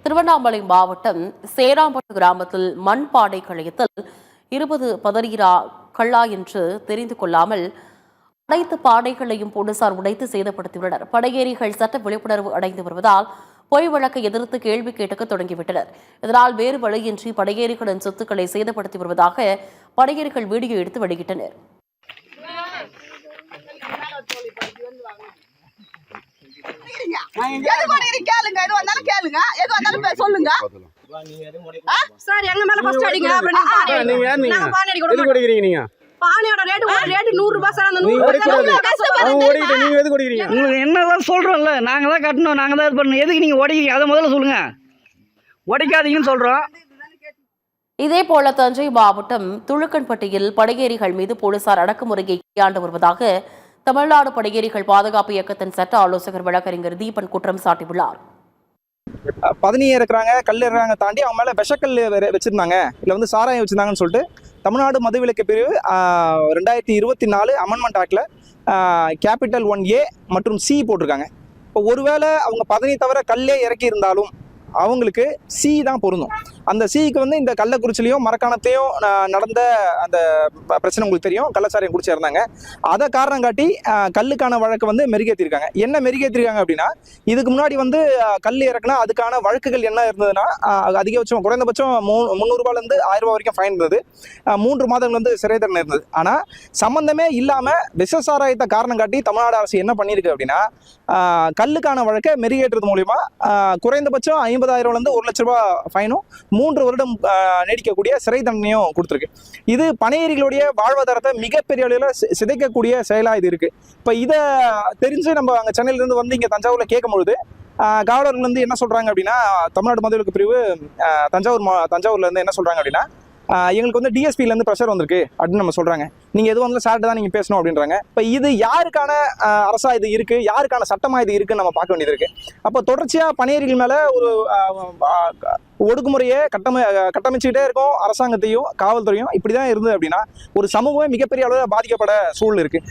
திருவண்ணாமலை மாவட்டம் சேராம்பட்டு கிராமத்தில் மண் பானை களையத்தில் 20 பதறீரா கள்ளா என்று தெரிந்து கொள்ளாமல் அனைத்து பானைகளையும் போலீசார் உடைத்து சேதப்படுத்தியுள்ளனர். படையேறிகள் சட்ட விழிப்புணர்வு அடைந்து வருவதால் பொய் வழக்கை எதிர்த்து கேள்வி கேட்க தொடங்கிவிட்டனர். இதனால் வேறு வழியின்றி படையேறிகளின் சொத்துக்களை சேதப்படுத்தி வருவதாக படையேறிகள் வீடியோ எடுத்து வெளியிட்டனர். பானையோட ரேட் 100 ரூபாய் சார். அந்த 100 உங்களுக்கு என்னதான் சொல்றோம்ல, நாங்க தான் கட்டணும், நாங்க தான் இது பண்ணணும். எதுக்கு நீங்க உடைக்கிறீங்க? அதை முதல்ல சொல்லுங்க. உடைக்காதீங்கன்னு சொல்றோம். இதேபோல தஞ்சை மாவட்டம் துளுக்கன்பட்டியில் படையேறிகள் மீது போலீசார் அடக்குமுறையை கையாண்டு வருவதாக தமிழ்நாடு படையேறிகள் பாதுகாப்பு இயக்கத்தின் சட்ட ஆலோசகர் வழக்கறிஞர் தீபன் குற்றம் சாட்டியுள்ளார். பதனி இருக்கிறாங்க, கல் இருக்கிறாங்க தாண்டி அவங்க மேலே விஷக்கல் வச்சிருந்தாங்க, இல்லை வந்து சாராயம் வச்சிருந்தாங்கன்னு சொல்லிட்டு தமிழ்நாடு மதுவிலக்கு பிரிவு 2024 அமெண்ட்மெண்ட் ஆக்டில் கேபிட்டல் 1A மற்றும் C போட்டிருக்காங்க. இப்போ ஒருவேளை அவங்க பதனி தவிர கல்லே இறக்கி இருந்தாலும் அவங்களுக்கு C தான் பொருந்தும். அந்த Cக்கு வந்து இந்த கள்ளக்குறிச்சிலையும் மரக்காணத்தையும் நடந்த அந்த பிரச்சனை உங்களுக்கு தெரியும், கள்ளச்சாரியம் குடிச்சு இருந்தாங்க. அதை காரணம் காட்டி கல்லுக்கான வழக்கு வந்து மெருகேற்றிருக்காங்க. என்ன மெருகேற்றிருக்காங்க அப்படின்னா, இதுக்கு முன்னாடி வந்து கல் இறக்குனா அதுக்கான வழக்குகள் என்ன இருந்ததுன்னா, அதிகபட்சம் குறைந்தபட்சம் 300 ரூபாயிலேருந்து 1000 ரூபாய் வரைக்கும் ஃபைன் இருந்தது, 3 மாதங்கள் வந்து சிறை தண்டனை இருந்தது. ஆனால் சம்மந்தமே இல்லாமல் விஷசாராயத்தை காரணம் காட்டி தமிழ்நாடு அரசு என்ன பண்ணியிருக்கு அப்படின்னா, கல்லுக்கான வழக்கை மெருகேற்றுறது மூலிமா குறைந்தபட்சம் 50,000லேருந்து 1 லட்ச ரூபா ஃபைனும் 3 வருடம் நீடிக்கக்கூடிய சிறை தண்டனையும் கொடுத்துருக்கு. இது பணையேறிகளுடைய வாழ்வாதாரத்தை மிகப்பெரிய அளவில் சிதைக்கக்கூடிய செயலாக இது இருக்கு. இப்போ இதை தெரிஞ்சு நம்ம அங்கே சென்னையிலேருந்து வந்து இங்கே தஞ்சாவூரில் கேட்கும்பொழுது காவலர்கள் வந்து என்ன சொல்றாங்க அப்படின்னா, தமிழ்நாடு மதுவிலக்கு பிரிவு தஞ்சாவூர்ல இருந்து என்ன சொல்றாங்க அப்படின்னா, எங்களுக்கு வந்து டிஎஸ்பிலேருந்து ப்ரெஷர் வந்திருக்கு அப்படின்னு நம்ம சொல்றாங்க. நீங்க எதுவும் வந்து சார்ட்டு தான் நீங்க பேசணும் அப்படின்றாங்க. இப்போ இது யாருக்கான அரசா இது இருக்கு, யாருக்கான சட்டமா இது இருக்குன்னு நம்ம பார்க்க வேண்டியது இருக்கு. அப்போ தொடர்ச்சியா பணையேறிகள் மேல ஒரு ஒடுக்குமுறையை கட்டமைச்சுக்கிட்டே இருக்கும் அரசாங்கத்தையும் காவல்துறையும். இப்படிதான் இருந்தது அப்படின்னா ஒரு சமூகமே மிகப்பெரிய அளவில் பாதிக்கப்பட சூழல் இருக்கு.